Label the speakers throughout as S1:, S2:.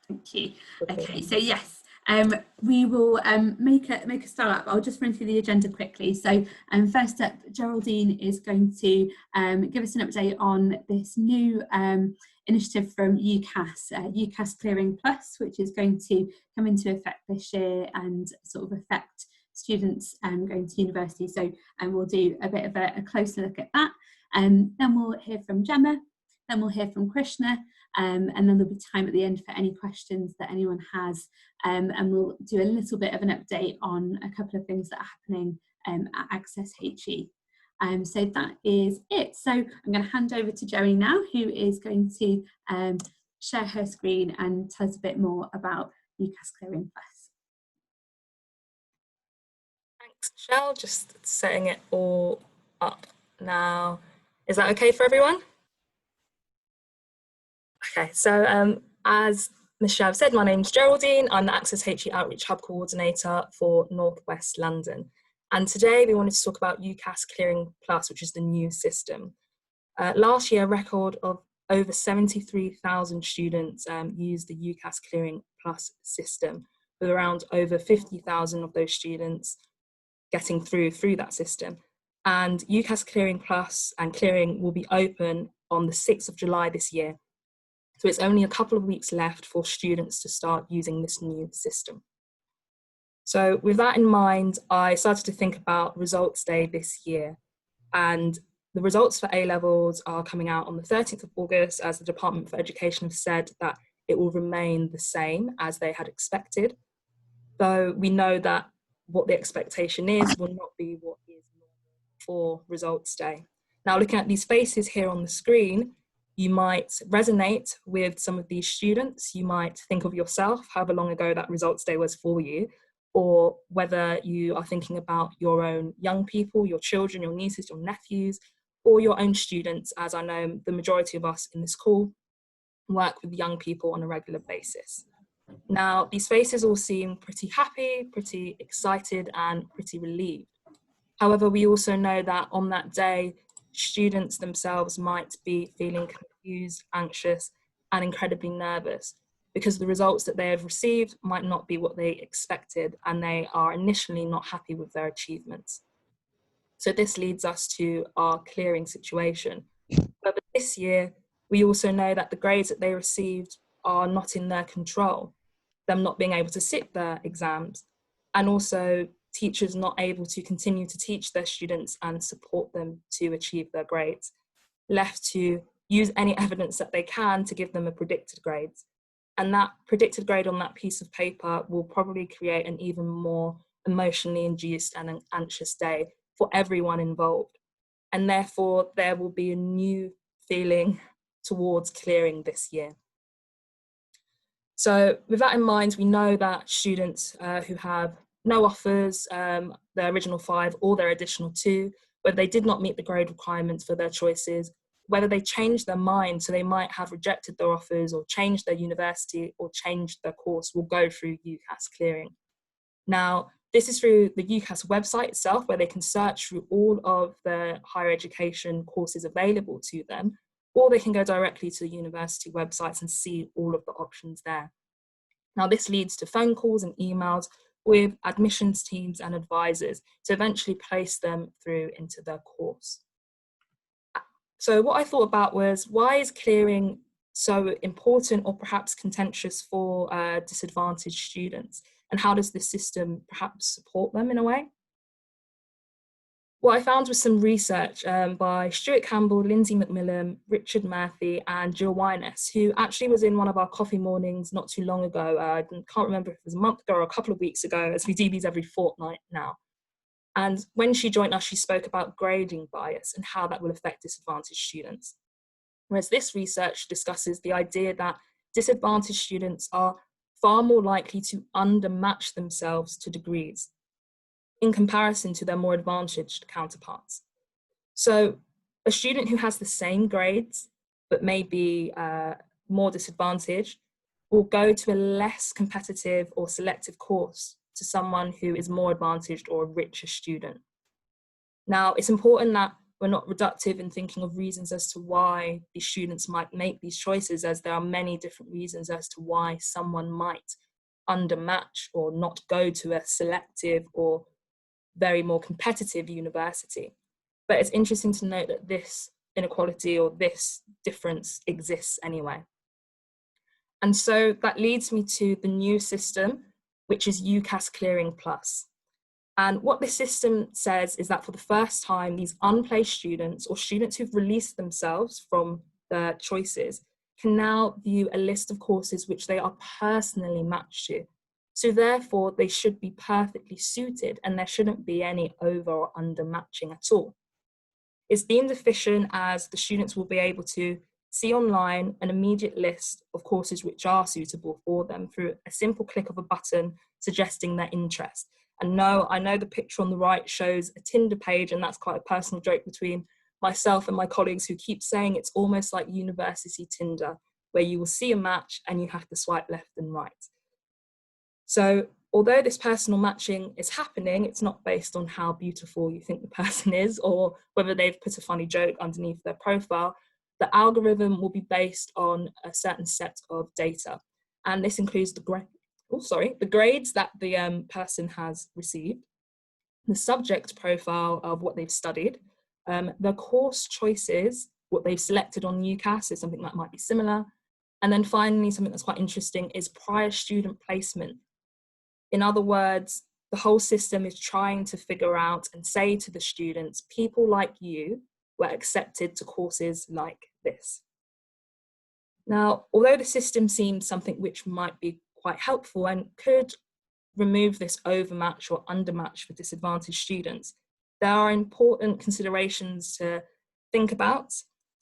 S1: Thank you. Okay, so yes, we will make a start up. I'll just run through the agenda quickly. So first up, Geraldine is going to give us an update on this new initiative from UCAS, UCAS Clearing Plus, which is going to come into effect this year and sort of affect students going to university. So we'll do a bit of a closer look at that. Then we'll hear from Gemma, then we'll hear from Krishna, and then there'll be time at the end for any questions that anyone has, and we'll do a little bit of an update on a couple of things that are happening at AccessHE. So that is it. So I'm going to hand over to Joey now, who is going to share her screen and tell us a bit more about UCAS Clearing Plus.
S2: Thanks, Michelle. Just setting it all up now. Is that okay for everyone? Okay, so as Michelle said, my name's Geraldine. I'm the AccessHE Outreach Hub Coordinator for North West London. And today we wanted to talk about UCAS Clearing Plus, which is the new system. Last year, a record of over 73,000 students used the UCAS Clearing Plus system, with around over 50,000 of those students getting through that system. And UCAS Clearing Plus and Clearing will be open on the 6th of July this year. So it's only a couple of weeks left for students to start using this new system. So with that in mind, I started to think about results day this year. And the results for A-levels are coming out on the 13th of August, as the Department for Education have said that it will remain the same as they had expected. Though we know that what the expectation is will not be what is normal for results day. Now, looking at these faces here on the screen, you might resonate with some of these students. You might think of yourself, however long ago that results day was for you, or whether you are thinking about your own young people, your children, your nieces, your nephews, or your own students, as I know the majority of us in this call work with young people on a regular basis. Now, these faces all seem pretty happy, pretty excited, and pretty relieved. However, we also know that on that day, students themselves might be feeling confused, anxious, and incredibly nervous because the results that they have received might not be what they expected, and they are initially not happy with their achievements. So this leads us to our clearing situation. But this year, we also know that the grades that they received are not in their control, them not being able to sit their exams, and also teachers not able to continue to teach their students and support them to achieve their grades, left to use any evidence that they can to give them a predicted grade. And that predicted grade on that piece of paper will probably create an even more emotionally induced and an anxious day for everyone involved. And therefore, there will be a new feeling towards clearing this year. So with that in mind, we know that students who have no offers, their original 5 or their additional 2, whether they did not meet the grade requirements for their choices, whether they changed their mind, so they might have rejected their offers or changed their university or changed their course, will go through UCAS Clearing. Now, this is through the UCAS website itself, where they can search through all of the higher education courses available to them, or they can go directly to the university websites and see all of the options there. Now, this leads to phone calls and emails with admissions teams and advisors to eventually place them through into their course. So what I thought about was, why is clearing so important or perhaps contentious for disadvantaged students? And how does this system perhaps support them in a way? What I found was some research by Stuart Campbell, Lindsay McMillan, Richard Murphy, and Jill Wyness, who actually was in one of our coffee mornings not too long ago. I can't remember if it was a month ago or a couple of weeks ago, as we do these every fortnight now. And when she joined us, she spoke about grading bias and how that will affect disadvantaged students. Whereas this research discusses the idea that disadvantaged students are far more likely to undermatch themselves to degrees in comparison to their more advantaged counterparts. So a student who has the same grades, but may be more disadvantaged, will go to a less competitive or selective course to someone who is more advantaged or a richer student. Now, it's important that we're not reductive in thinking of reasons as to why these students might make these choices, as there are many different reasons as to why someone might undermatch or not go to a selective or very more competitive university. But it's interesting to note that this inequality or this difference exists anyway. And so that leads me to the new system, which is UCAS Clearing Plus. And what this system says is that for the first time, these unplaced students or students who've released themselves from their choices can now view a list of courses which they are personally matched to. So therefore, they should be perfectly suited and there shouldn't be any over or under matching at all. It's deemed efficient as the students will be able to see online an immediate list of courses which are suitable for them through a simple click of a button suggesting their interest. And no, I know the picture on the right shows a Tinder page, and that's quite a personal joke between myself and my colleagues who keep saying it's almost like university Tinder, where you will see a match and you have to swipe left and right. So although this personal matching is happening, it's not based on how beautiful you think the person is or whether they've put a funny joke underneath their profile. The algorithm will be based on a certain set of data. And this includes the grades that the person has received, the subject profile of what they've studied, the course choices, what they've selected on UCAS is something that might be similar. And then finally, something that's quite interesting is prior student placement. In other words, the whole system is trying to figure out and say to the students, people like you were accepted to courses like this. Now, although the system seems something which might be quite helpful and could remove this overmatch or undermatch for disadvantaged students, there are important considerations to think about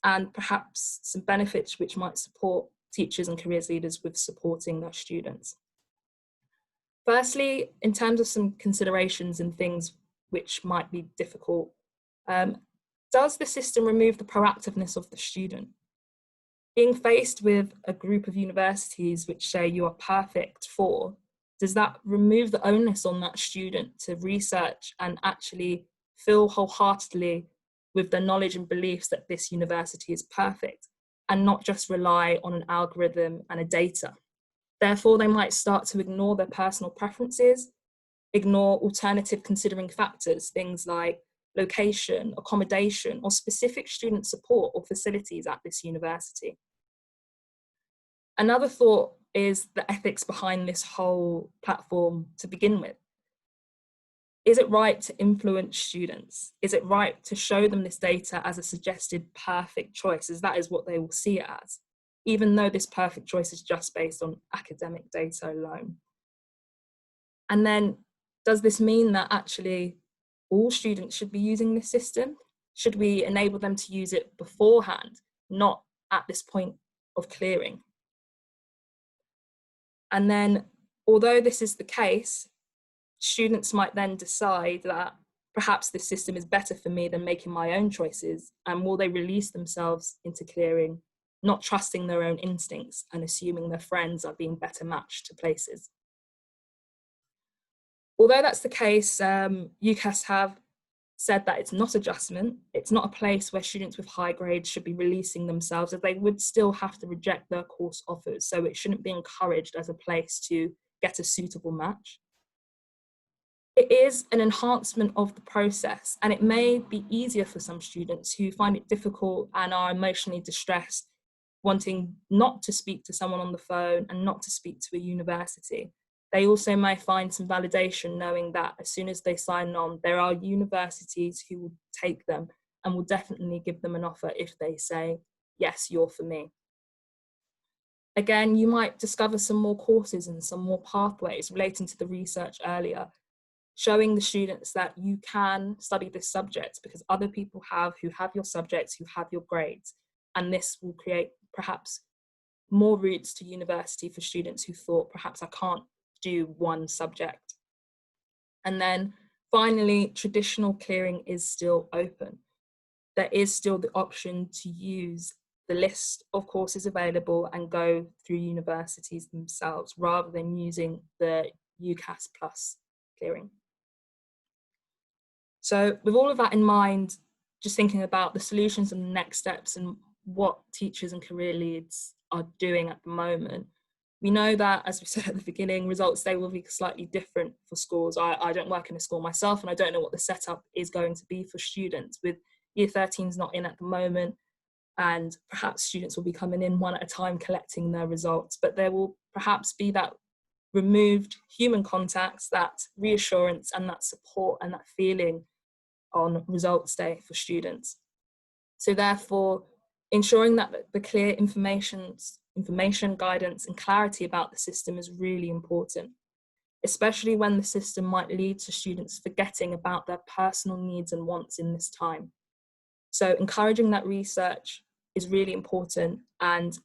S2: and perhaps some benefits which might support teachers and careers leaders with supporting their students. Firstly, in terms of some considerations and things which might be difficult, does the system remove the proactiveness of the student? Being faced with a group of universities which say you are perfect for, does that remove the onus on that student to research and actually feel wholeheartedly with the knowledge and beliefs that this university is perfect and not just rely on an algorithm and a data? Therefore, they might start to ignore their personal preferences, ignore alternative considering factors, things like location, accommodation, or specific student support or facilities at this university. Another thought is the ethics behind this whole platform to begin with. Is it right to influence students? Is it right to show them this data as a suggested perfect choice, as that is what they will see it as, even though this perfect choice is just based on academic data alone? And then, does this mean that actually all students should be using this system? Should we enable them to use it beforehand, not at this point of clearing? And then, although this is the case, students might then decide that perhaps this system is better for me than making my own choices, and will they release themselves into clearing, not trusting their own instincts and assuming their friends are being better matched to places? Although that's the case, UCAS have said that it's not adjustment, it's not a place where students with high grades should be releasing themselves, as they would still have to reject their course offers, so it shouldn't be encouraged as a place to get a suitable match. It is an enhancement of the process, and it may be easier for some students who find it difficult and are emotionally distressed, wanting not to speak to someone on the phone and not to speak to a university. They also may find some validation knowing that as soon as they sign on, there are universities who will take them and will definitely give them an offer if they say, yes, you're for me. Again, you might discover some more courses and some more pathways relating to the research earlier, showing the students that you can study this subject because other people who have your subjects, who have your grades, and this will create perhaps more routes to university for students who thought perhaps I can't do one subject. And then finally, traditional clearing is still open. There is still the option to use the list of courses available and go through universities themselves rather than using the UCAS Plus clearing. So with all of that in mind, just thinking about the solutions and the next steps and what teachers and career leads are doing at the moment. We know that, as we said at the beginning, results day will be slightly different for schools. I don't work in a school myself, and I don't know what the setup is going to be for students. With Year 13s not in at the moment, and perhaps students will be coming in one at a time collecting their results, but there will perhaps be that removed human contacts, that reassurance and that support and that feeling on results day for students. So therefore, ensuring that the clear information, guidance and clarity about the system is really important, especially when the system might lead to students forgetting about their personal needs and wants in this time. So encouraging that research is really important, and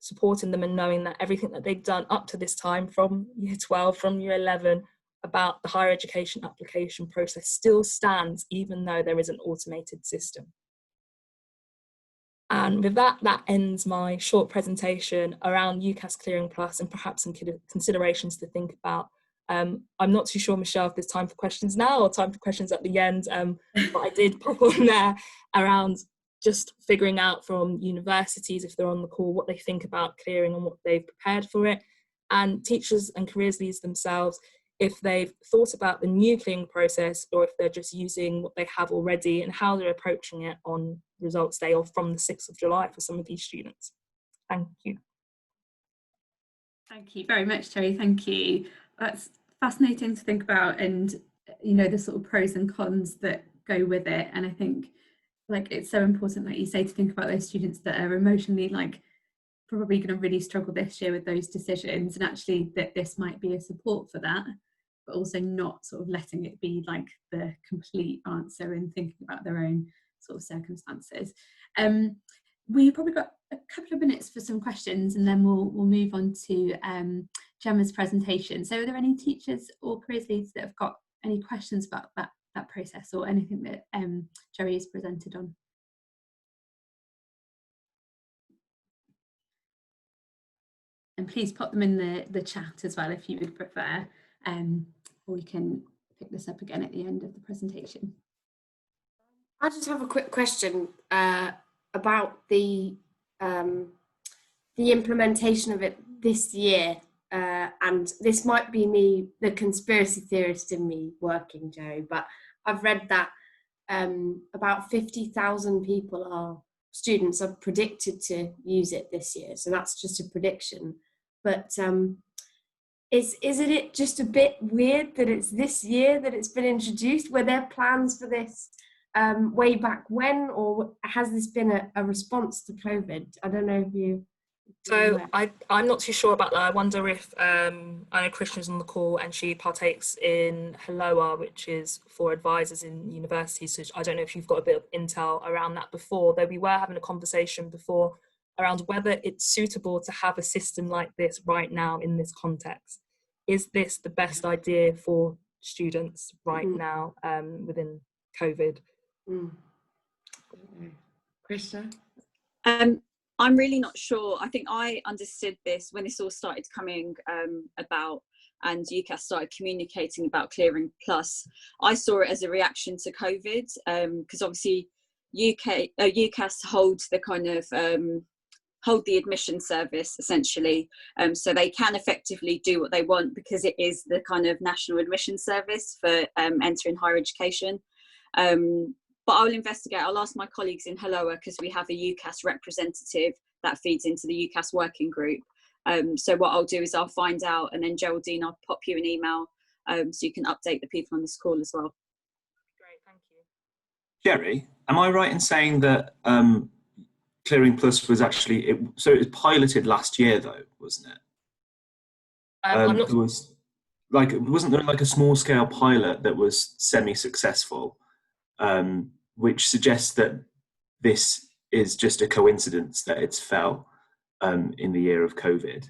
S2: supporting them and knowing that everything that they've done up to this time from Year 12, from Year 11, about the higher education application process still stands, even though there is an automated system. And with that, that ends my short presentation around UCAS Clearing Plus and perhaps some considerations to think about. I'm not too sure, Michelle, if there's time for questions now or time for questions at the end, but I did pop on there around just figuring out from universities, if they're on the call, what they think about clearing and what they've prepared for it, and teachers and careers leads themselves, if they've thought about the new clearing process or if they're just using what they have already and how they're approaching it on results day or from the 6th of July for some of these students. Thank you.
S1: Thank you very much, Terry. Thank you. That's fascinating to think about, and you know, the sort of pros and cons that go with it. And I think like it's so important, like you say, to think about those students that are emotionally like probably going to really struggle this year with those decisions, and actually that this might be a support for that, but also not sort of letting it be like the complete answer and thinking about their own sort of circumstances. We probably got a couple of minutes for some questions, and then we'll move on to Gemma's presentation. So are there any teachers or careers leads that have got any questions about that process or anything that Jerry has presented on? And please pop them in the chat as well if you would prefer, or we can pick this up again at the end of the presentation.
S3: I just have a quick question about the implementation of it this year, and this might be me, the conspiracy theorist in me, working, Joe, but I've read that about 50,000 students are predicted to use it this year, so that's just a prediction. But isn't it just a bit weird that it's this year that it's been introduced? Were there plans for this way back when, or has this been a response to COVID? I don't know if you...
S2: So I'm not too sure about that. I wonder if, I know Christian's on the call and she partakes in HELOA, which is for advisors in universities. So I don't know if you've got a bit of intel around that before, though we were having a conversation before around whether it's suitable to have a system like this right now in this context. Is this the best idea for students right now within COVID?
S3: Krista?
S4: I'm really not sure. I think I understood this when this all started coming about and UCAS started communicating about Clearing Plus. I saw it as a reaction to COVID because obviously UCAS holds the kind of hold the admission service essentially, so they can effectively do what they want because it is the kind of national admission service for entering higher education. But I'll investigate. I'll ask my colleagues in HELOA because we have a UCAS representative that feeds into the UCAS working group. So what I'll do is I'll find out, and then Geraldine, I'll pop you an email so you can update the people on this call as well.
S2: Great, thank you.
S5: Jerry, am I right in saying that Clearing Plus was actually, it was piloted last year though, wasn't it?
S2: I'm not...
S5: Wasn't there like a small scale pilot that was semi-successful? Which suggests that this is just a coincidence that it's fell in the year of COVID.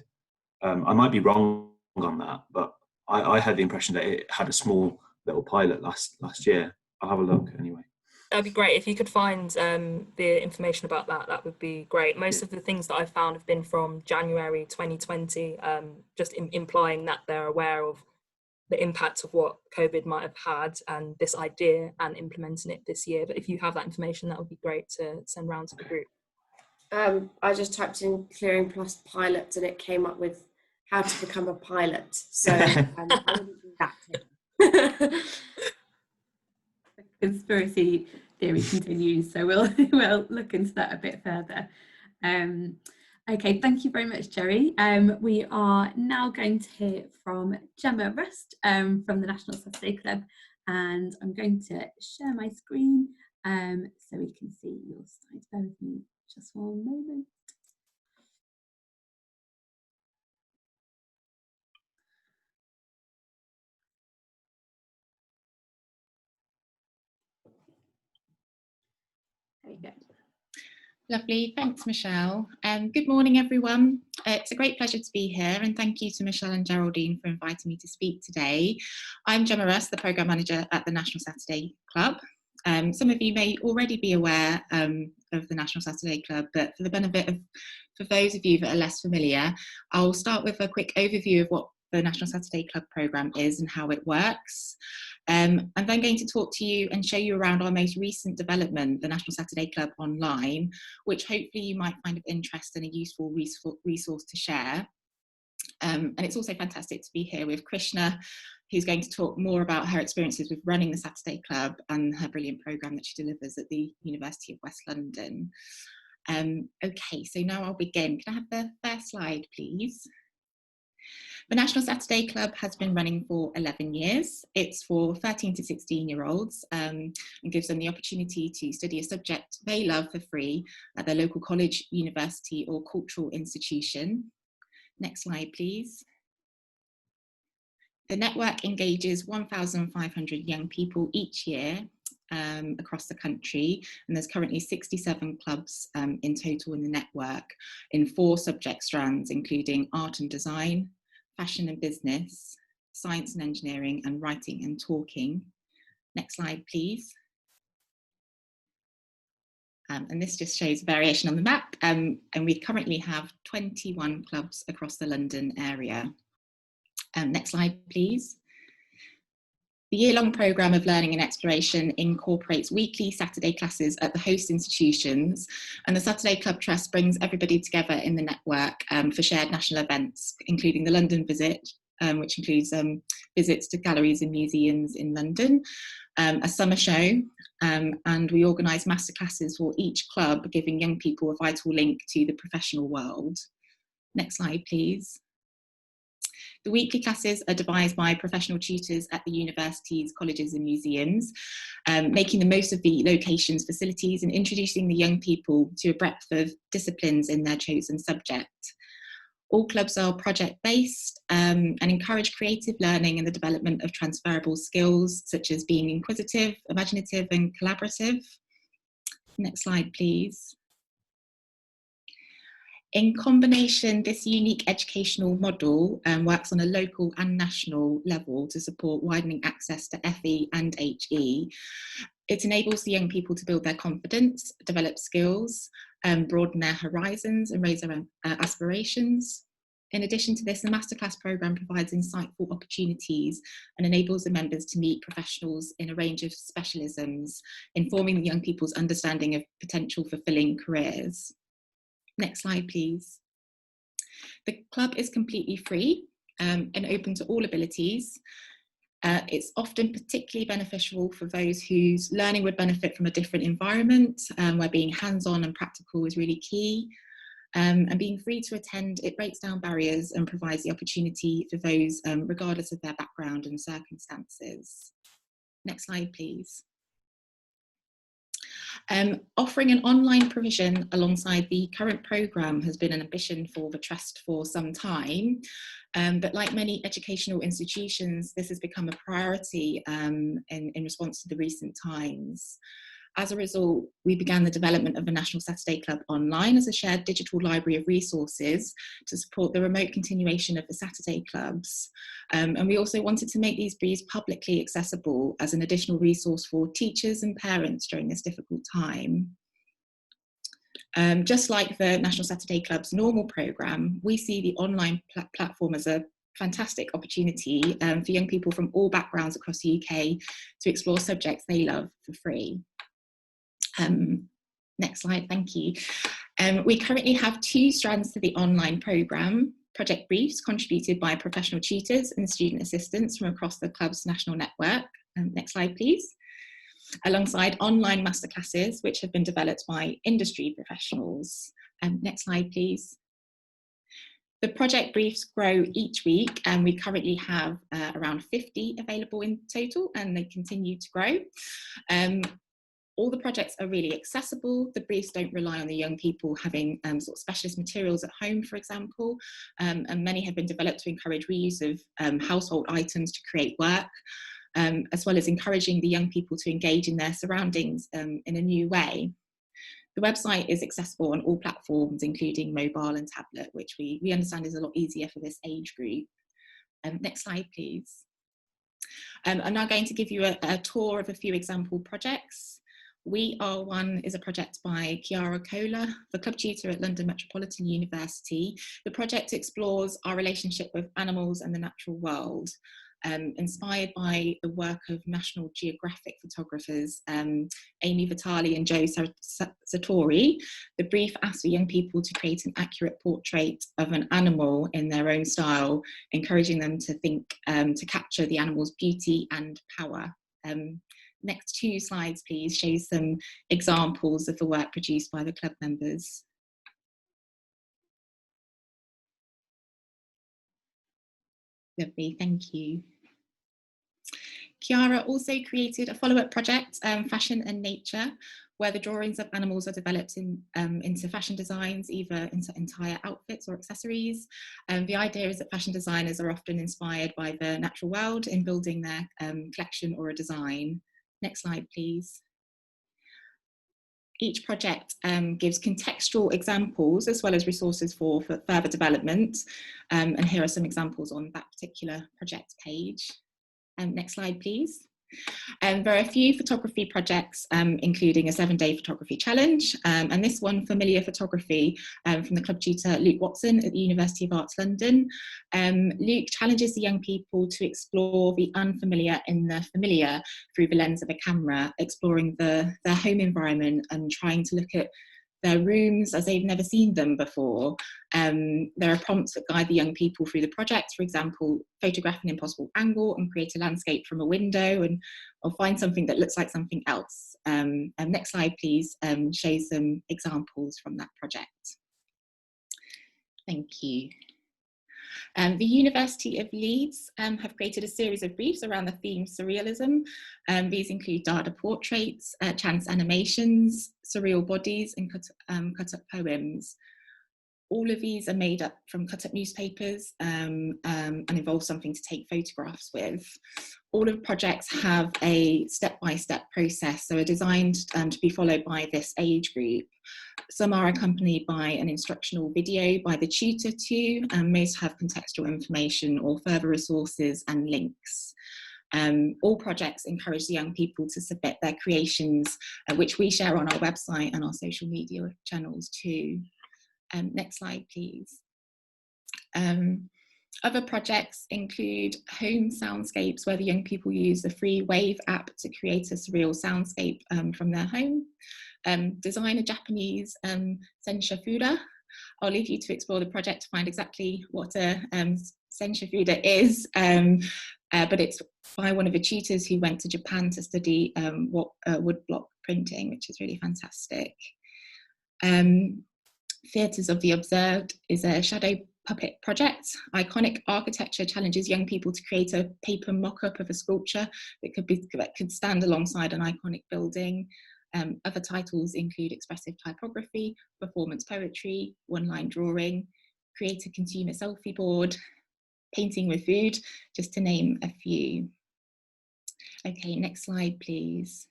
S5: I might be wrong on that, but I had the impression that it had a small little pilot last year. I'll have a look anyway.
S2: That'd be great. If you could find the information about that, that would be great. Most of the things that I've found have been from January 2020, just implying that they're aware of the impact of what COVID might have had and this idea and implementing it this year. But if you have that information, that would be great to send round to the group.
S3: I just typed in Clearing Plus pilot and it came up with how to become a pilot. So I wouldn't do that tip.
S1: The conspiracy theory continues, so we'll look into that a bit further. Okay, thank you very much, Jerry. We are now going to hear from Gemma Rust from the National Saturday Club, and I'm going to share my screen so we can see your slides. Bear with me just one moment. There you go.
S6: Lovely, thanks Michelle. Good morning everyone. It's a great pleasure to be here, and thank you to Michelle and Geraldine for inviting me to speak today. I'm Gemma Rust, the Programme Manager at the National Saturday Club. Some of you may already be aware of the National Saturday Club, but for the benefit of for those of you that are less familiar, I'll start with a quick overview of what the National Saturday Club programme is and how it works. I'm then going to talk to you and show you around our most recent development, the National Saturday Club Online, which hopefully you might find of interest and a useful resource to share. And it's also fantastic to be here with Krishna, who's going to talk more about her experiences with running the Saturday Club and her brilliant programme that she delivers at the University of West London. Okay, so now I'll begin. Can I have the first slide, please? The National Saturday Club has been running for 11 years. It's for 13 to 16-year-olds and gives them the opportunity to study a subject they love for free at their local college, university or cultural institution. Next slide, please. The network engages 1,500 young people each year across the country, and there's currently 67 clubs in total in the network in 4 subject strands, including art and design, fashion and business, science and engineering, and writing and talking. Next slide, please. And this just shows variation on the map, and we currently have 21 clubs across the London area. Next slide, please. The year-long programme of learning and exploration incorporates weekly Saturday classes at the host institutions, and the Saturday Club Trust brings everybody together in the network for shared national events, including the London Visit, which includes visits to galleries and museums in London, a summer show, and we organise masterclasses for each club, giving young people a vital link to the professional world. Next slide, please. The weekly classes are devised by professional tutors at the universities, colleges and museums, making the most of the locations, facilities and introducing the young people to a breadth of disciplines in their chosen subject. All clubs are project-based and encourage creative learning and the development of transferable skills such as being inquisitive, imaginative and collaborative. Next slide, please. In combination, this unique educational model works on a local and national level to support widening access to FE and HE. It enables the young people to build their confidence, develop skills, broaden their horizons and raise their aspirations. In addition to this, the masterclass programme provides insightful opportunities and enables the members to meet professionals in a range of specialisms, informing the young people's understanding of potential fulfilling careers. Next slide, please. The club is completely free and open to all abilities. It's often particularly beneficial for those whose learning would benefit from a different environment, where being hands-on and practical is really key. And being free to attend, it breaks down barriers and provides the opportunity for those regardless of their background and circumstances. Next slide, please. Offering an online provision alongside the current programme has been an ambition for the Trust for some time, but like many educational institutions, this has become a priority in response to the recent times. As a result, we began the development of the National Saturday Club Online as a shared digital library of resources to support the remote continuation of the Saturday clubs. And we also wanted to make these briefs publicly accessible as an additional resource for teachers and parents during this difficult time. Just like the National Saturday Club's normal programme, we see the online platform as a fantastic opportunity for young people from all backgrounds across the UK to explore subjects they love for free. Next slide, thank you. We currently have 2 strands to the online programme: project briefs contributed by professional tutors and student assistants from across the club's national network. Next slide, please. Alongside online masterclasses, which have been developed by industry professionals. Next slide, please. The project briefs grow each week, and we currently have around 50 available in total, and they continue to grow. All the projects are really accessible. The briefs don't rely on the young people having sort of specialist materials at home, for example, and many have been developed to encourage reuse of household items to create work, as well as encouraging the young people to engage in their surroundings in a new way. The website is accessible on all platforms, including mobile and tablet, which we understand is a lot easier for this age group. Next slide, please. I'm now going to give you a tour of a few example projects. We Are One is a project by Chiara Kohler, the club tutor at London Metropolitan University. The project explores our relationship with animals and the natural world. Inspired by the work of National Geographic photographers Amy Vitali and Joe Sartori, the brief asks for young people to create an accurate portrait of an animal in their own style, encouraging them to think to capture the animal's beauty and power. Next 2 slides, please, show some examples of the work produced by the club members. Lovely, thank you. Chiara also created a follow-up project, Fashion and Nature, where the drawings of animals are developed into fashion designs, either into entire outfits or accessories. The idea is that fashion designers are often inspired by the natural world in building their collection or a design. Next slide, please. Each project gives contextual examples as well as resources for further development. And here are some examples on that particular project page. Next slide, please. There are a few photography projects, including a 7-day photography challenge, and this one, familiar photography, from the club tutor Luke Watson at the University of Arts London. Luke challenges the young people to explore the unfamiliar in the familiar through the lens of a camera, exploring their home environment and trying to look at their rooms as they've never seen them before. There are prompts that guide the young people through the project, for example, photograph an impossible angle and create a landscape from a window, or find something that looks like something else. Next slide, please, shows some examples from that project. Thank you. The University of Leeds have created a series of briefs around the theme surrealism. These include Dada portraits, chance animations, surreal bodies, and cut-up poems. All of these are made up from cut-up newspapers and involve something to take photographs with. All of the projects have a step-by-step process, so are designed to be followed by this age group. Some are accompanied by an instructional video by the tutor too, and most have contextual information or further resources and links. All projects encourage the young people to submit their creations, which we share on our website and our social media channels too. Next slide, please. Other projects include home soundscapes, where the young people use the free Wave app to create a surreal soundscape from their home. Design a Japanese senshafuda. I'll leave you to explore the project to find exactly what a senshafuda is, but it's by one of the tutors who went to Japan to study woodblock printing, which is really fantastic. Theatres of the Observed is a shadow puppet project. Iconic architecture challenges young people to create a paper mock-up of a sculpture that could stand alongside an iconic building. Other titles include expressive typography, performance poetry, one-line drawing, create a consumer selfie board, painting with food, just to name a few. Okay, next slide, please.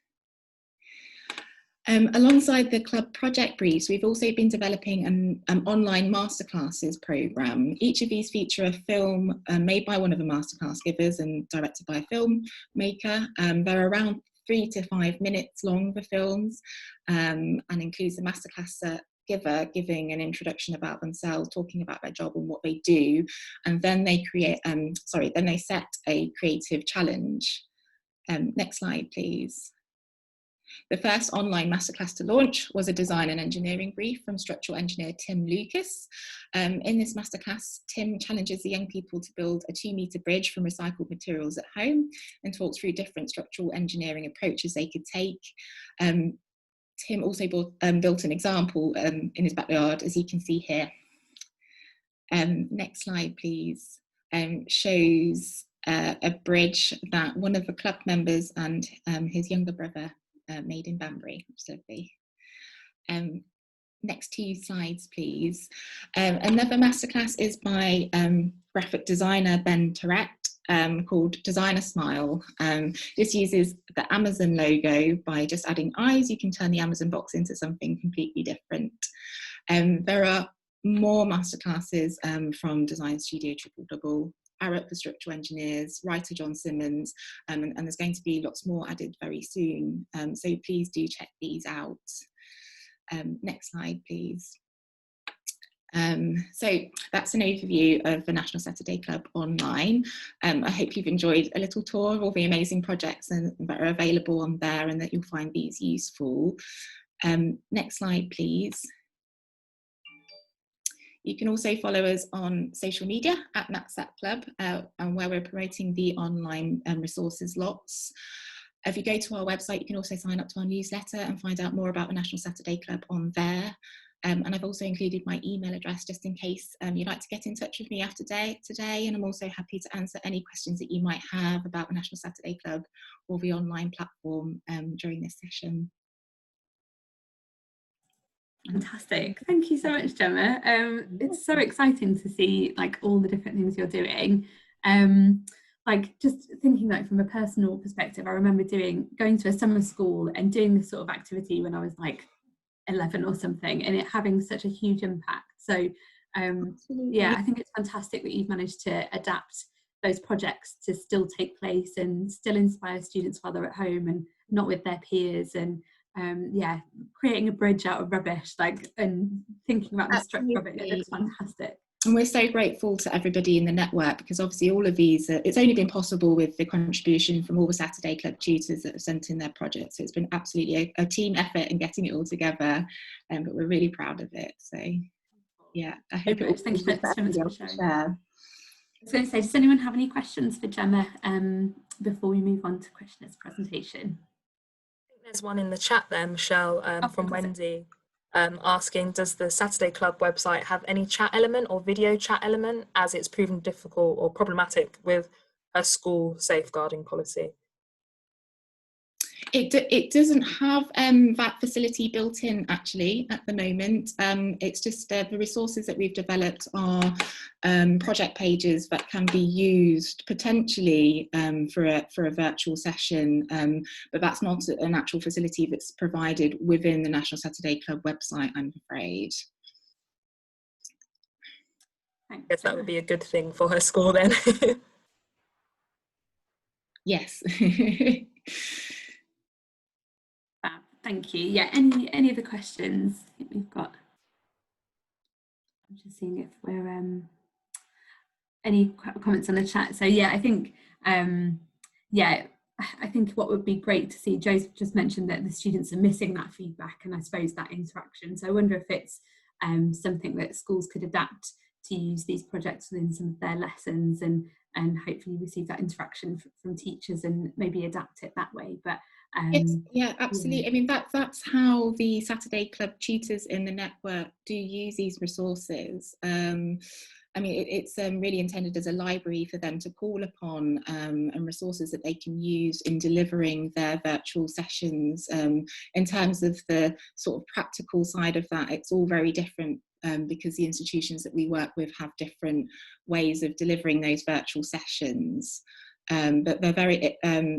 S6: Alongside the club project briefs, we've also been developing an online masterclasses programme. Each of these feature a film made by one of the masterclass givers and directed by a filmmaker. They're around 3 to 5 minutes long, the films, and includes the masterclass giver giving an introduction about themselves, talking about their job and what they do, and then they then they set a creative challenge. Next slide, please. The first online masterclass to launch was a design and engineering brief from structural engineer Tim Lucas. In this masterclass, Tim challenges the young people to build a 2-metre bridge from recycled materials at home and talks through different structural engineering approaches they could take. Tim also built an example in his backyard, as you can see here. Next slide, please. Shows a bridge that one of the club members and his younger brother made in Banbury, which is lovely. Next 2 slides, please. Another masterclass is by graphic designer Ben Tourette, called Designer Smile. This uses the Amazon logo. By just adding eyes, you can turn the Amazon box into something completely different. There are more masterclasses from Design Studio Triple Double, Arup for structural engineers, writer John Simmons, and there's going to be lots more added very soon. So please do check these out. Next slide, please. So that's an overview of the National Saturday Club online. I hope you've enjoyed a little tour of all the amazing projects that are available on there and that you'll find these useful. Next slide, please. You can also follow us on social media at NatSat Club, and where we're promoting the online resources lots. If you go to our website, you can also sign up to our newsletter and find out more about the National Saturday Club on there. And I've also included my email address just in case you'd like to get in touch with me after today. And I'm also happy to answer any questions that you might have about the National Saturday Club or the online platform during this session.
S1: Fantastic. Thank you so much, Gemma. It's so exciting to see like all the different things you're doing. Like just thinking like from a personal perspective, I remember going to a summer school and doing this sort of activity when I was like 11 or something, and it having such a huge impact. So yeah, I think it's fantastic that you've managed to adapt those projects to still take place and still inspire students while they're at home and not with their peers, and yeah, creating a bridge out of rubbish, like, and thinking about the structure of it. It looks fantastic.
S6: And we're so grateful to everybody in the network, because obviously all of these, it's only been possible with the contribution from all the Saturday Club tutors that have sent in their projects. So it's been absolutely a team effort in getting it all together, but we're really proud of it. So yeah, I hope it will.
S1: Thank you so much for sharing. I was going to say, does anyone have any questions for Gemma before we move on to Krishna's presentation?
S2: I think there's one in the chat there, Michelle, from Wendy. Asking, does the Saturday Club website have any chat element or video chat element, as it's proven difficult or problematic with a school safeguarding policy?
S6: It doesn't have that facility built in actually at the moment. It's just the resources that we've developed are project pages that can be used potentially for a virtual session, but that's not an actual facility that's provided within the National Saturday Club website, I'm afraid.
S2: I guess that would be a good thing for her school then.
S6: Yes.
S1: Thank you. Yeah, any other questions? I think we've got, I'm just seeing if we're any comments on the chat. So yeah, I think yeah, I think what would be great to see, Joe's just mentioned that the students are missing that feedback and I suppose that interaction. So I wonder if it's something that schools could adapt to use these projects within some of their lessons and hopefully receive that interaction from teachers and maybe adapt it that way. But
S6: yeah, absolutely. I mean, that's how the Saturday Club tutors in the network do use these resources. I mean, it's really intended as a library for them to call upon and resources that they can use in delivering their virtual sessions. In terms of the sort of practical side of that, it's all very different because the institutions that we work with have different ways of delivering those virtual sessions. But they're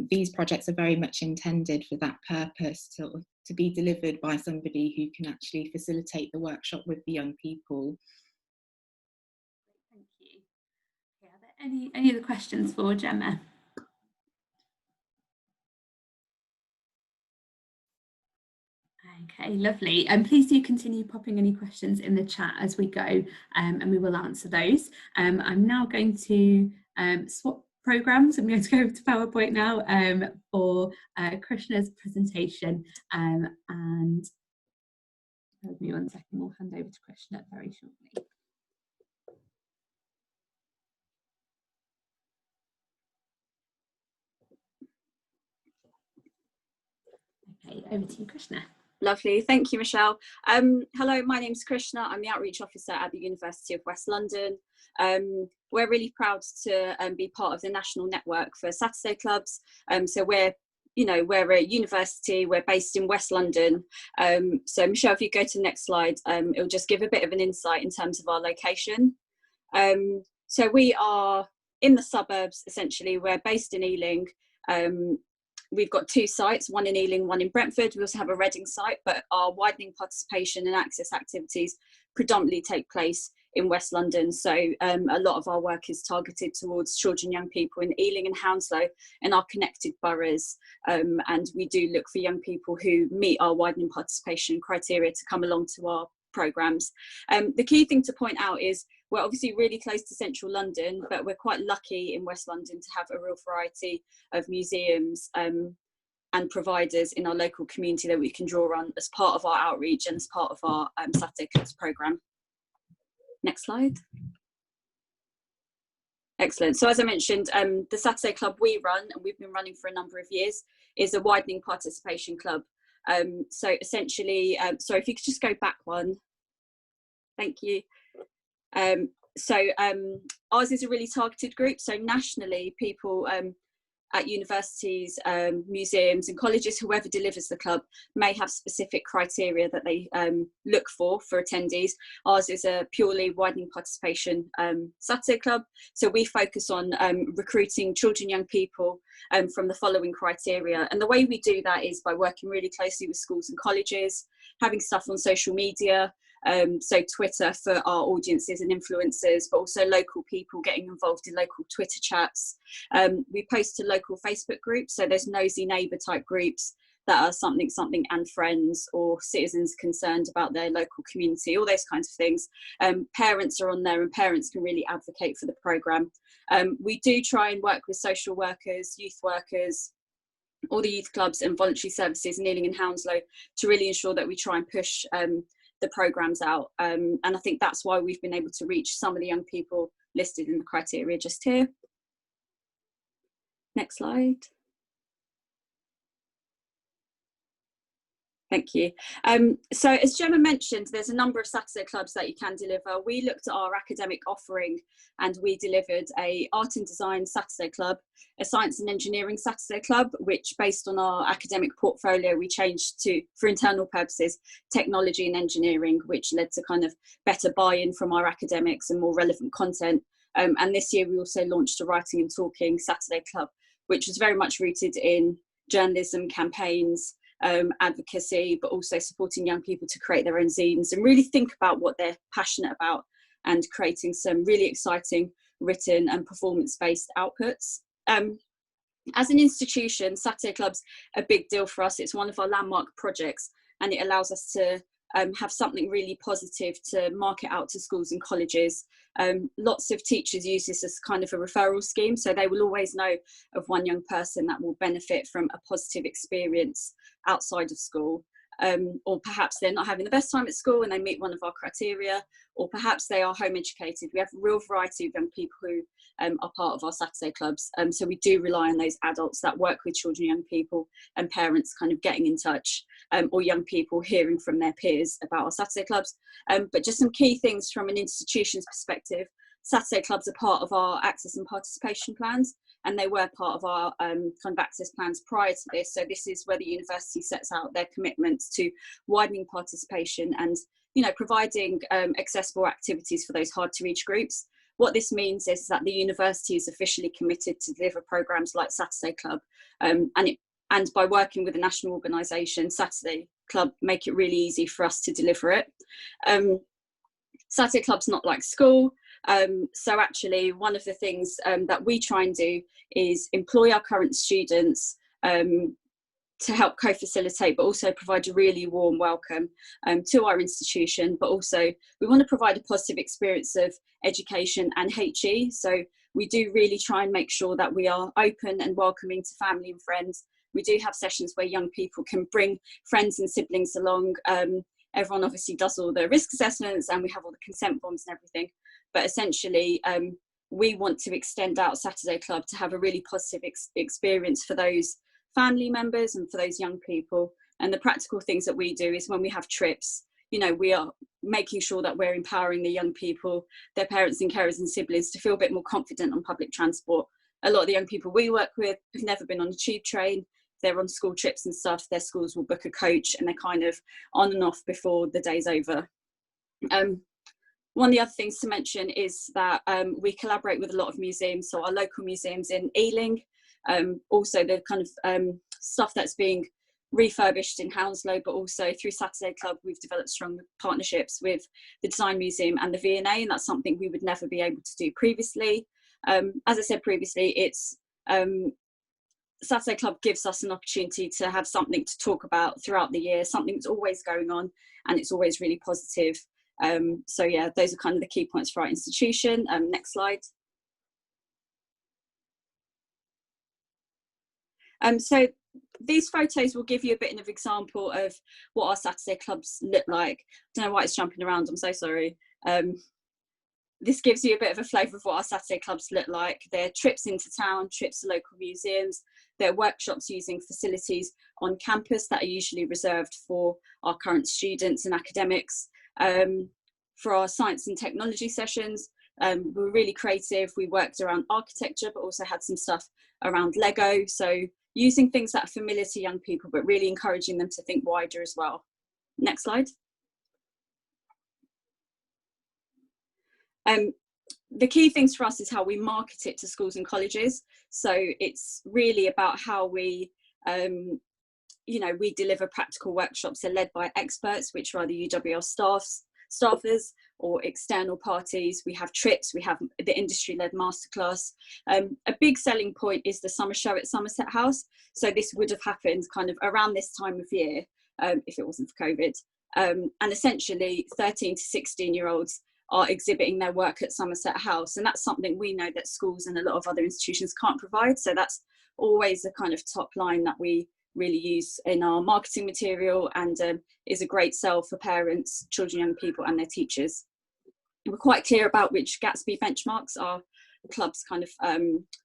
S6: these projects are very much intended for that purpose, to be delivered by somebody who can actually facilitate the workshop with the young people.
S1: Thank you. Yeah, are there any other questions for Gemma? Okay, lovely. And please do continue popping any questions in the chat as we go, and we will answer those. I'm now going to swap programs. I'm going to go over to PowerPoint now for Krishna's presentation. And give me 1 second, we'll hand over to Krishna very shortly. Okay, over to you, Krishna.
S4: Lovely, thank you, Michelle. Hello, my name's Krishna. I'm the Outreach Officer at the University of West London. We're really proud to be part of the national network for Saturday clubs. So we're a university, we're based in West London. So Michelle, if you go to the next slide, it'll just give a bit of an insight in terms of our location. So we are in the suburbs, essentially. We're based in Ealing. We've got 2 sites, one in Ealing, one in Brentford. We also have a Reading site, but our widening participation and access activities predominantly take place in West London. So a lot of our work is targeted towards children and young people in Ealing and Hounslow and our connected boroughs. And we do look for young people who meet our widening participation criteria to come along to our programmes. The key thing to point out is we're obviously really close to central London, but we're quite lucky in West London to have a real variety of museums and providers in our local community that we can draw on as part of our outreach and as part of our Saturday Clubs programme. Next slide. Excellent. So as I mentioned, the Saturday Club we run, and we've been running for a number of years, is a widening participation club. So essentially, sorry, if you could just go back one. Thank you. Ours is a really targeted group. So nationally, people at universities, museums and colleges, whoever delivers the club, may have specific criteria that they look for attendees. Ours is a purely widening participation Saturday club. So we focus on recruiting children, young people from the following criteria. And the way we do that is by working really closely with schools and colleges, having stuff on social media, so Twitter for our audiences and influencers, but also local people getting involved in local Twitter chats. We post to local Facebook groups, so there's nosy neighbour type groups that are something and friends, or citizens concerned about their local community, all those kinds of things. Parents are on there, and parents can really advocate for the programme. We do try and work with social workers, youth workers, all the youth clubs and voluntary services in Ealing and Hounslow to really ensure that we try and push the programmes out, and I think that's why we've been able to reach some of the young people listed in the criteria just here. Next slide. Thank you. So as Gemma mentioned, there's a number of Saturday clubs that you can deliver. We looked at our academic offering and we delivered a art and design Saturday club, a science and engineering Saturday club, which based on our academic portfolio, we changed to, for internal purposes, technology and engineering, which led to kind of better buy-in from our academics and more relevant content. And this year we also launched a writing and talking Saturday club, which was very much rooted in journalism, campaigns, advocacy, but also supporting young people to create their own zines and really think about what they're passionate about and creating some really exciting written and performance-based outputs. As an institution, Saturday Club's a big deal for us. It's one of our landmark projects, and it allows us to have something really positive to market out to schools and colleges. Lots of teachers use this as kind of a referral scheme, so they will always know of one young person that will benefit from a positive experience outside of school. Or perhaps they're not having the best time at school and they meet one of our criteria, or perhaps they are home educated. We have a real variety of young people who are part of our Saturday clubs. So we do rely on those adults that work with children, young people and parents kind of getting in touch, or young people hearing from their peers about our Saturday clubs. But just some key things from an institution's perspective. Saturday clubs are part of our access and participation plans, and they were part of our kind of access plans prior to this. So this is where the university sets out their commitments to widening participation and, you know, providing accessible activities for those hard to reach groups. What this means is that the university is officially committed to deliver programmes like Saturday Club, and by working with a national organisation, Saturday Club make it really easy for us to deliver it. Saturday Club's not like school. So actually one of the things that we try and do is employ our current students to help co-facilitate, but also provide a really warm welcome to our institution. But also we want to provide a positive experience of education and HE. So we do really try and make sure that we are open and welcoming to family and friends. We do have sessions where young people can bring friends and siblings along. Everyone obviously does all the risk assessments and we have all the consent forms and everything. But essentially, we want to extend out Saturday Club to have a really positive experience for those family members and for those young people. And the practical things that we do is when we have trips, you know, we are making sure that we're empowering the young people, their parents and carers and siblings to feel a bit more confident on public transport. A lot of the young people we work with have never been on a tube train. They're on school trips and stuff, their schools will book a coach and they're kind of on and off before the day's over. One of the other things to mention is that we collaborate with a lot of museums, so our local museums in Ealing, also the kind of stuff that's being refurbished in Hounslow, but also through Saturday Club we've developed strong partnerships with the Design Museum and the V&A, and that's something we would never be able to do previously. As I said previously, it's Saturday Club gives us an opportunity to have something to talk about throughout the year, something that's always going on and it's always really positive. So yeah, those are kind of the key points for our institution. Next slide. So these photos will give you a bit of an example of what our Saturday clubs look like. I don't know why it's jumping around, I'm so sorry. This gives you a bit of a flavour of what our Saturday clubs look like. They're trips into town, trips to local museums, they're workshops using facilities on campus that are usually reserved for our current students and academics. For our science and technology sessions, we're really creative. We worked around architecture, but also had some stuff around Lego. So using things that are familiar to young people, but really encouraging them to think wider as well. Next slide. The key things for us is how we market it to schools and colleges. So it's really about how we, you know, we deliver practical workshops. They're led by experts, which are the UWL staffers or external parties. We have trips, we have the industry-led masterclass. A big selling point is the summer show at Somerset House. So this would have happened kind of around this time of year, if it wasn't for COVID. And essentially 13 to 16-year-olds are exhibiting their work at Somerset House. And that's something we know that schools and a lot of other institutions can't provide. So that's always the kind of top line that we really use in our marketing material, and is a great sell for parents, children, young people and their teachers. We're quite clear about which Gatsby benchmarks our clubs kind of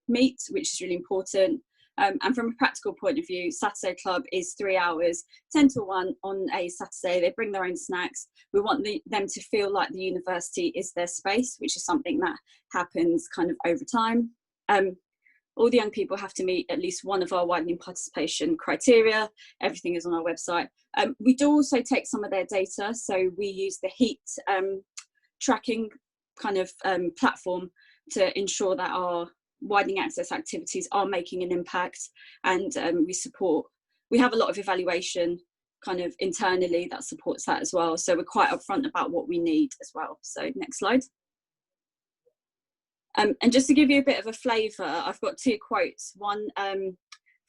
S4: meet, which is really important. And from a practical point of view, Saturday Club is 3 hours, 10 to 1 on a Saturday. They bring their own snacks. We want them to feel like the university is their space, which is something that happens kind of over time. All the young people have to meet at least one of our widening participation criteria. Everything is on our website. We do also take some of their data. So we use the HEAT tracking kind of platform to ensure that our widening access activities are making an impact, and we have a lot of evaluation kind of internally that supports that as well. So we're quite upfront about what we need as well. So next slide. And just to give you a bit of a flavour, I've got 2 quotes, one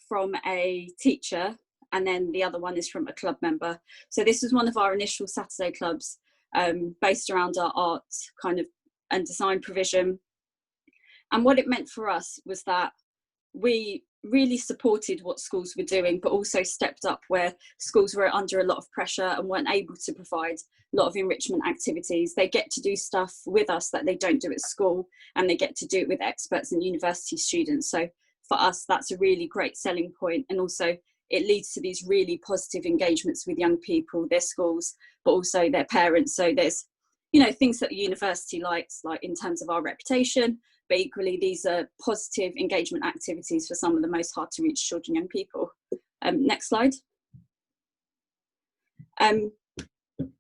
S4: from a teacher and then the other one is from a club member. So this was one of our initial Saturday clubs based around our art kind of and design provision. And what it meant for us was that we really supported what schools were doing, but also stepped up where schools were under a lot of pressure and weren't able to provide a lot of enrichment activities. They get to do stuff with us that they don't do at school, and they get to do it with experts and university students. So for us, that's a really great selling point. And also it leads to these really positive engagements with young people, their schools, but also their parents. So there's, you know, things that the university likes, like in terms of our reputation, but equally these are positive engagement activities for some of the most hard to reach children and young people. Next slide.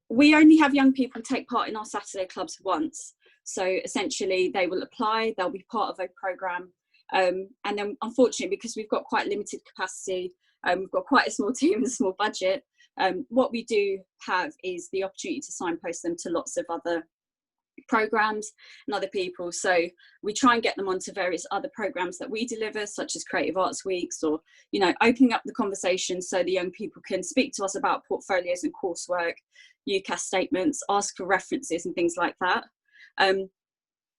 S4: We only have young people take part in our Saturday clubs once. So essentially they will apply, they'll be part of a programme. And then unfortunately, because we've got quite limited capacity, we've got quite a small team and a small budget, what we do have is the opportunity to signpost them to lots of other programs and other people. So we try and get them onto various other programs that we deliver, such as Creative Arts Weeks, or, you know, opening up the conversation so the young people can speak to us about portfolios and coursework, UCAS statements, ask for references and things like that.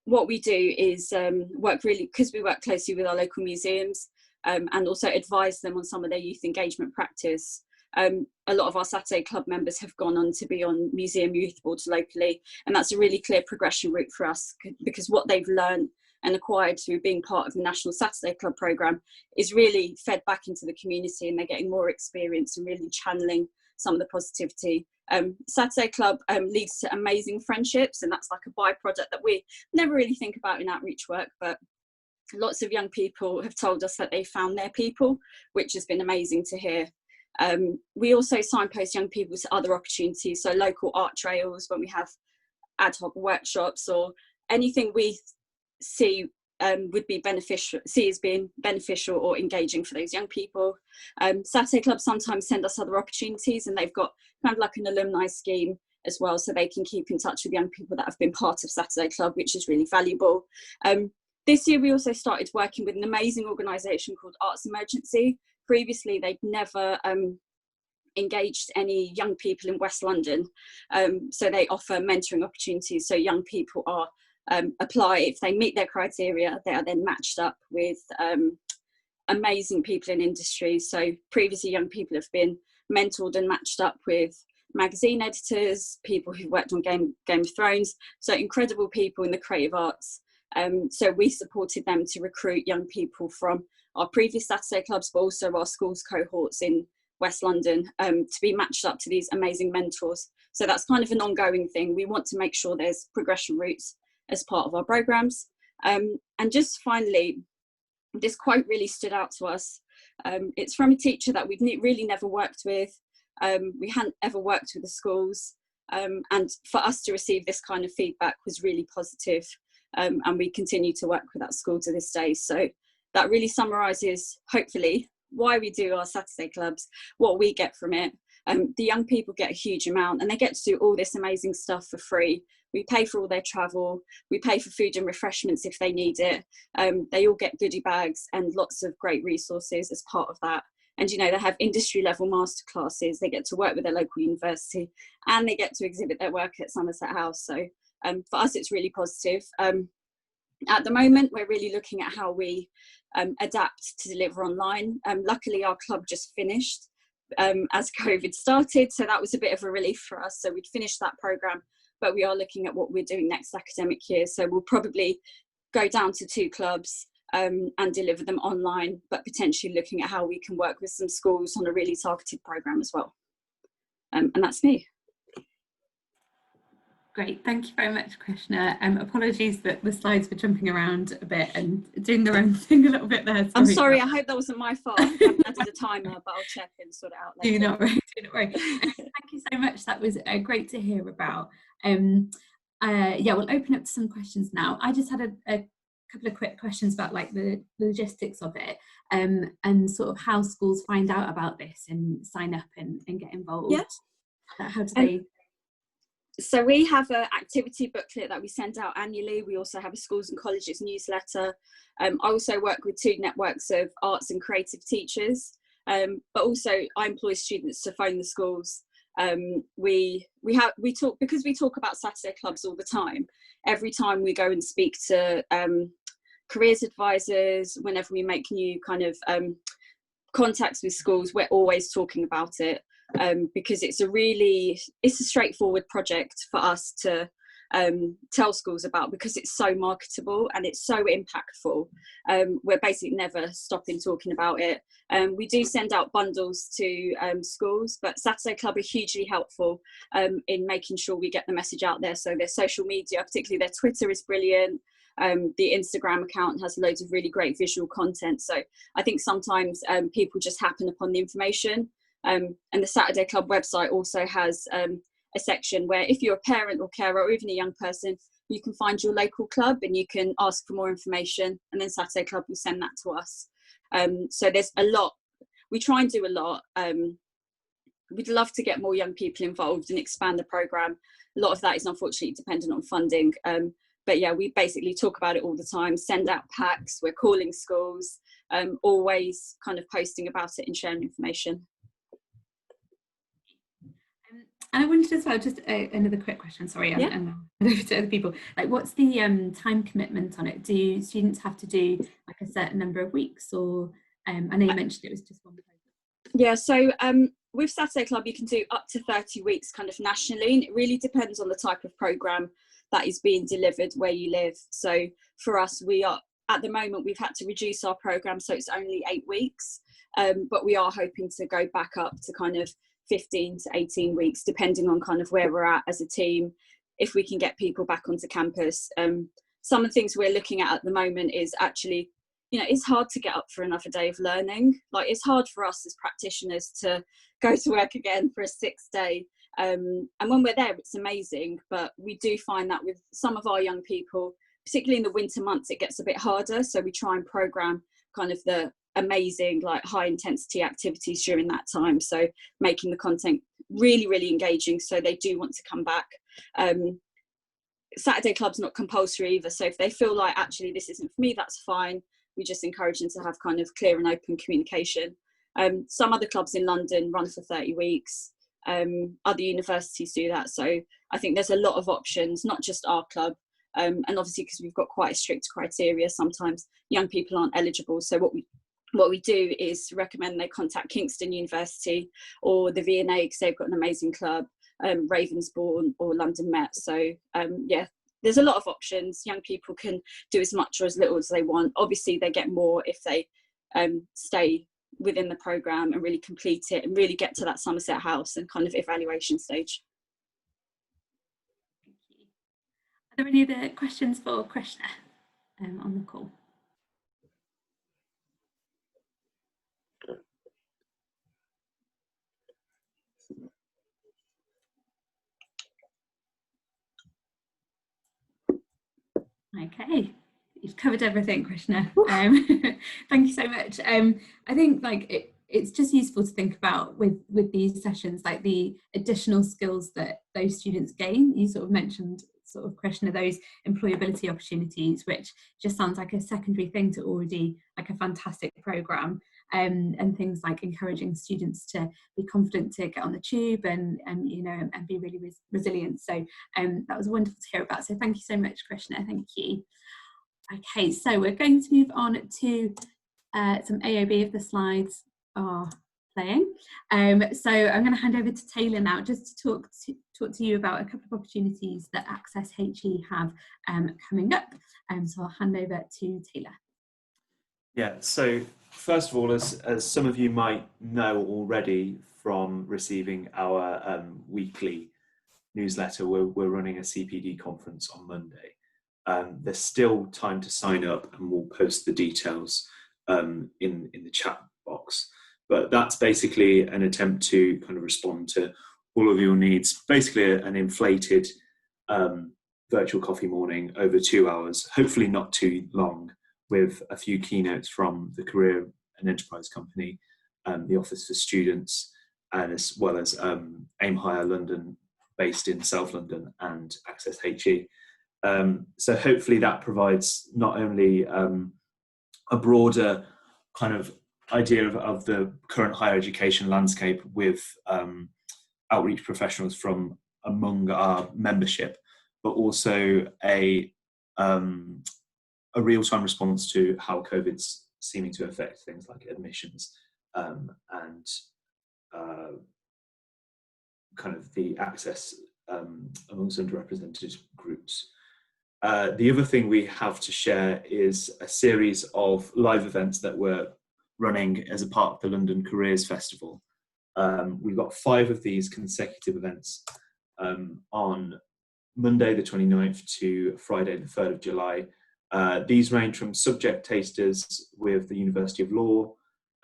S4: What we do is work really, because we work closely with our local museums, and also advise them on some of their youth engagement practice. A lot of our Saturday Club members have gone on to be on museum youth boards locally, and that's a really clear progression route for us, because what they've learned and acquired through being part of the National Saturday Club programme is really fed back into the community, and they're getting more experience and really channeling some of the positivity. Saturday Club leads to amazing friendships, and that's like a byproduct that we never really think about in outreach work, but lots of young people have told us that they found their people, which has been amazing to hear. We also signpost young people to other opportunities, so local art trails when we have ad hoc workshops, or anything we see would be beneficial, see as being beneficial or engaging for those young people. Saturday Club sometimes send us other opportunities, and they've got kind of like an alumni scheme as well, so they can keep in touch with young people that have been part of Saturday Club, which is really valuable. This year we also started working with an amazing organisation called Arts Emergency. Previously they'd never engaged any young people in West London, so they offer mentoring opportunities, so young people are apply. If they meet their criteria, they are then matched up with amazing people in industry. So previously young people have been mentored and matched up with magazine editors, people who've worked on Game of Thrones, so incredible people in the creative arts. So we supported them to recruit young people from our previous Saturday Clubs, but also our schools cohorts in West London, to be matched up to these amazing mentors. So that's kind of an ongoing thing. We want to make sure there's progression routes as part of our programs. And just finally, this quote really stood out to us. It's from a teacher that we've really never worked with. We hadn't ever worked with the schools, and for us to receive this kind of feedback was really positive. And we continue to work with that school to this day. So that really summarises, hopefully, why we do our Saturday Clubs, what we get from it. The young people get a huge amount, and they get to do all this amazing stuff for free. We pay for all their travel, we pay for food and refreshments if they need it. They all get goodie bags and lots of great resources as part of that. And, you know, they have industry level masterclasses, they get to work with their local university, and they get to exhibit their work at Somerset House. So for us, it's really positive. At the moment, we're really looking at how we adapt to deliver online. Luckily, our club just finished as COVID started, so that was a bit of a relief for us. So we'd finished that programme, but we are looking at what we're doing next academic year. So we'll probably go down to 2 clubs and deliver them online, but potentially looking at how we can work with some schools on a really targeted programme as well. And that's me.
S1: Great, thank you very much, Krishna. Apologies that the slides were jumping around a bit and doing their own thing a little bit there.
S4: I'm sorry, I hope that wasn't my fault. I haven't added a timer, but I'll check and sort it out later.
S1: Do not worry, do not worry. Thank you so much, that was great to hear about. Yeah, we'll open up to some questions now. I just had a couple of quick questions about like the logistics of it, and sort of how schools find out about this and sign up and get involved. Yeah. How do they...
S4: So we have an activity booklet that we send out annually. We also have a schools and colleges newsletter. I also work with 2 networks of arts and creative teachers, but also I employ students to phone the schools. We talk, because we talk about Saturday Clubs all the time. Every time we go and speak to careers advisors, whenever we make new kind of contacts with schools, we're always talking about it. Because it's a straightforward project for us to tell schools about, because it's so marketable and it's so impactful. We're basically never stopping talking about it. We do send out bundles to schools, but Saturday Club are hugely helpful in making sure we get the message out there. So their social media, particularly their Twitter, is brilliant. The Instagram account has loads of really great visual content. So I think sometimes people just happen upon the information. And the Saturday Club website also has a section where if you're a parent or carer or even a young person, you can find your local club and you can ask for more information, and then Saturday Club will send that to us. So there's a lot. We try and do a lot. We'd love to get more young people involved and expand the programme. a lot of that is unfortunately dependent on funding. But yeah, we basically talk about it all the time, send out packs, we're calling schools, always kind of posting about it and sharing information.
S1: And I wanted as well, just another quick question, sorry,
S4: Yeah.
S1: and over to other people. Like, what's the time commitment on it? Do students have to do like a certain number of weeks, or I know you mentioned it was just one program.
S4: Yeah, so with Saturday Club, you can do up to 30 weeks kind of nationally, and it really depends on the type of programme that is being delivered where you live. So for us, we are, at the moment, we've had to reduce our programme, so it's only 8 weeks, but we are hoping to go back up to kind of 15 to 18 weeks, depending on kind of where we're at as a team, if we can get people back onto campus. Some of the things we're looking at the moment is actually, you know, it's hard to get up for another day of learning. Like, it's hard for us as practitioners to go to work again for a 6th day. And when we're there, it's amazing. But we do find that with some of our young people, particularly in the winter months, it gets a bit harder. So we try and program kind of the amazing, like, high intensity activities during that time. So making the content really, really engaging so they do want to come back. Saturday Club's not compulsory either. So if they feel like, actually, this isn't for me, that's fine. We just encourage them to have kind of clear and open communication. Some other clubs in London run for 30 weeks. Other universities do that. So I think there's a lot of options, not just our club. And obviously, because we've got quite a strict criteria, sometimes young people aren't eligible. So what we do is recommend they contact Kingston University or the V&A, because they've got an amazing club, Ravensbourne or London Met. So yeah, there's a lot of options. Young people can do as much or as little as they want. Obviously, they get more if they stay within the programme and really complete it and really get to that Somerset House and kind of evaluation stage.
S1: Thank you. Are there any other questions for Krishna on the call? Okay, you've covered everything, Krishna. Thank you so much. I think like it's just useful to think about with these sessions, like the additional skills that those students gain. You sort of mentioned, sort of, Krishna, those employability opportunities, which just sounds like a secondary thing to already like a fantastic programme. And things like encouraging students to be confident to get on the tube and you know, and be really resilient. So that was wonderful to hear about. So thank you so much, Krishna. Thank you. Okay, so we're going to move on to some AOB if the slides are playing. So I'm going to hand over to Taylor now, just to talk to you about a couple of opportunities that AccessHE have coming up. So I'll hand over to Taylor.
S5: Yeah, so first of all, as some of you might know already from receiving our weekly newsletter, we're running a CPD conference on Monday. There's still time to sign up, and we'll post the details in the chat box. But that's basically an attempt to kind of respond to all of your needs. Basically an inflated virtual coffee morning over 2 hours, hopefully not too long, with a few keynotes from the Career and Enterprise Company, the Office for Students, and as well as Aim Higher London, based in South London, and AccessHE. So hopefully that provides not only a broader kind of idea of the current higher education landscape with outreach professionals from among our membership, but also a real-time response to how COVID's seeming to affect things like admissions and kind of the access amongst underrepresented groups. The other thing we have to share is a series of live events that we're running as a part of the London Careers Festival. We've got 5 of these consecutive events on Monday the 29th to Friday the 3rd of July. These range from subject tasters with the University of Law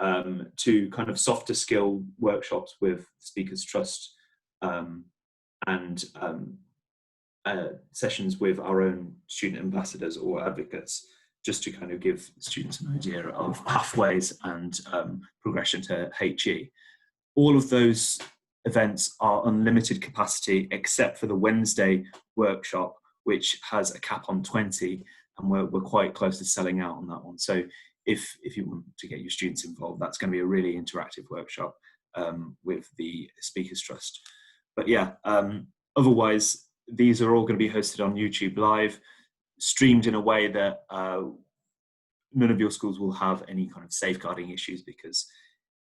S5: to kind of softer skill workshops with Speakers Trust and sessions with our own student ambassadors or advocates, just to kind of give students an idea of pathways and progression to HE. All of those events are unlimited capacity except for the Wednesday workshop, which has a cap on 20, and we're quite close to selling out on that one. So if you want to get your students involved, that's going to be a really interactive workshop with the Speakers Trust. But yeah, otherwise, these are all going to be hosted on YouTube Live, streamed in a way that none of your schools will have any kind of safeguarding issues, because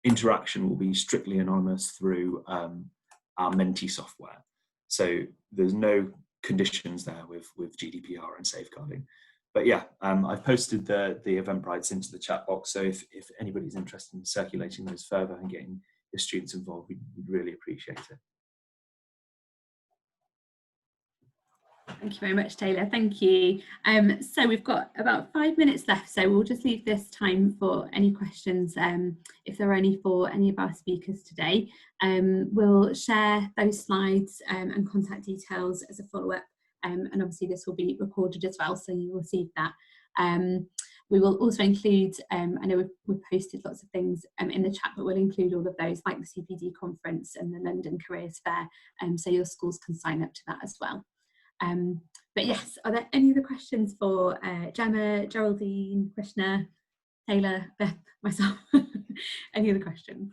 S5: interaction will be strictly anonymous through our Menti software. So there's no conditions there with GDPR and safeguarding. But yeah, I've posted the Eventbrites into the chat box, so if anybody's interested in circulating those further and getting your students involved, we'd really appreciate it.
S1: Thank you very much, Taylor. Thank you. So we've got about 5 minutes left, so we'll just leave this time for any questions, if there are any for any of our speakers today. We'll share those slides and contact details as a follow-up, and obviously this will be recorded as well, so you will receive that. We will also include, I know we've posted lots of things in the chat, but we'll include all of those, like the CPD conference and the London Careers Fair, so your schools can sign up to that as well. But yes, are there any other questions for Gemma, Geraldine, Krishna, Taylor, Beth, myself? Any other questions?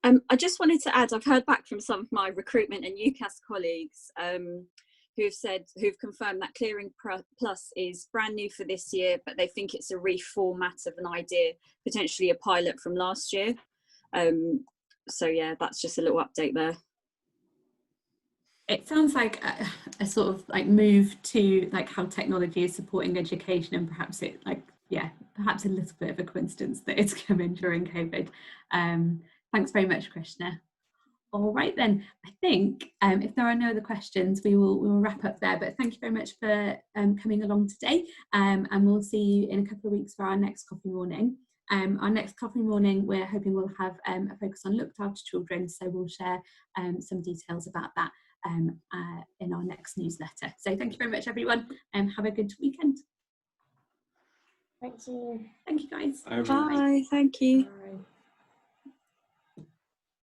S4: I just wanted to add, I've heard back from some of my recruitment and UCAS colleagues who've confirmed that Clearing Plus is brand new for this year, but they think it's a reformat of an idea, potentially a pilot from last year. So yeah, that's just a little update there.
S1: It sounds like a sort of like move to like how technology is supporting education, and perhaps it perhaps a little bit of a coincidence that it's coming during COVID. Thanks very much, Krishna. All right then, I think if there are no other questions, we will wrap up there. But thank you very much for coming along today, and we'll see you in a couple of weeks for our next coffee morning. Our next coffee morning, we're hoping we'll have a focus on looked after children, so we'll share some details about that in our next newsletter. So thank you very much, everyone, and have a good weekend.
S3: Thank you.
S1: Thank you, guys.
S2: Bye. Thank you.
S3: Bye.